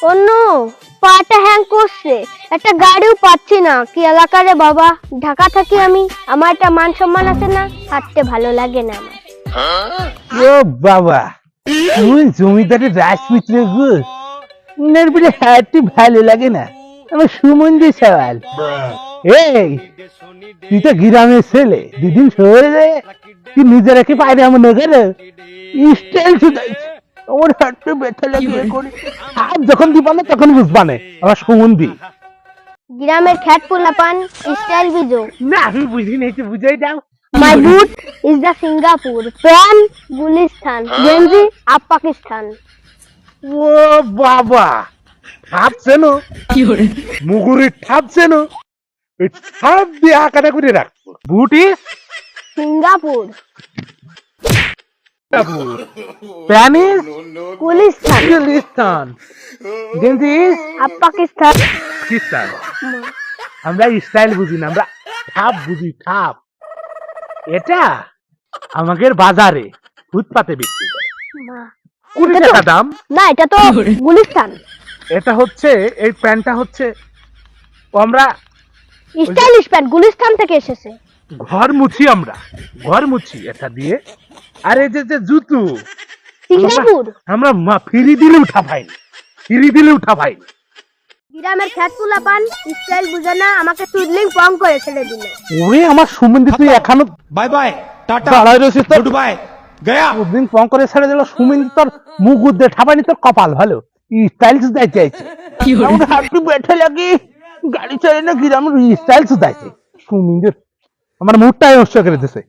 অন্য পাটা হ্যাং করছে, একটা গাড়িও পাচ্ছি না। কি এলাকা রে বাবা, ঢাকা থাকি আমি, আমার একটা মান সম্মান আছে না, হাঁটতে ভালো লাগে না আমার। ও বাবা, তুই জমিদারের রাজপুত্র গো, উনার বলে হাঁটতে ভালো লাগে না? আমার সুমন্দির সওয়াল। এই তুই তো গ্রামের ছেলে, দুদিন শহরে যায় তুই নিজেরা কি পায়রে এমন করে স্টাইল শুধাইছে। আমার হাঁটতে ব্যথা লাগে করে হাত যখন দিবা না তখন বুঝবা না আমার সুমন্দি। গ্রামের খ্যাট পোলাপান স্টাইল বিজো। না আমি বুঝি নাই, তো বুঝাই দাও। My boot is the Singapore, pan Gulistan, Genji up Pakistan. ও বাবা, ঠাপ চেন মুগুরির ঠাপ চেন, ওই ঠাপ দিয়ে আঁকাটা করে রাখবো। বুটি Singapore, প্যানিস Gulistan, Gulistan, গেঞ্জিস up Pakistan. Pakistan. আমরা স্টাইল বুঝি না, আমরা ঠাপ বুঝি, ঠাপ। এটা আমাদের বাজারে ফুটপাতে বিক্রি করে, মা। 20 টাকা দাম। না এটা তো গুলিস্তান। এটা হচ্ছে, এই প্যান্টটা হচ্ছে আমরা স্টাইলিশ প্যান্ট গুলিস্তান থেকে এসেছে। ঘর মুছি, আমরা ঘর মুছি এটা দিয়ে। আর এই যে জুতো সিঙ্গাপুর। আমরা ফিরি দিলে উঠা পাই, ফিরি দিলে উঠা পাই। গ্রামের খ্যাট পোলাপান স্টাইল বুঝে না, আমাকে টুডলিং পং করে ছেড়ে দিলে। ওরে আমার সুমন্দি, তুই এখনো बाय बाय टाटा দাঁড়াই রয়েছিস তো? गुड बाय गया। দিন পং করে ছেড়ে দিল সুমন্দি, তোর মুখ উদ্দে ঠাপানি, তোর কপাল ভালো। স্টাইল সুদাইতে চাইছে, আমার হাঁটু বেঠে লাগে, গাড়ি চলে না গ্রামের স্টাইল সুদাইছে। সুমন্দির আমার মুখটাই নষ্ট করে দিছে।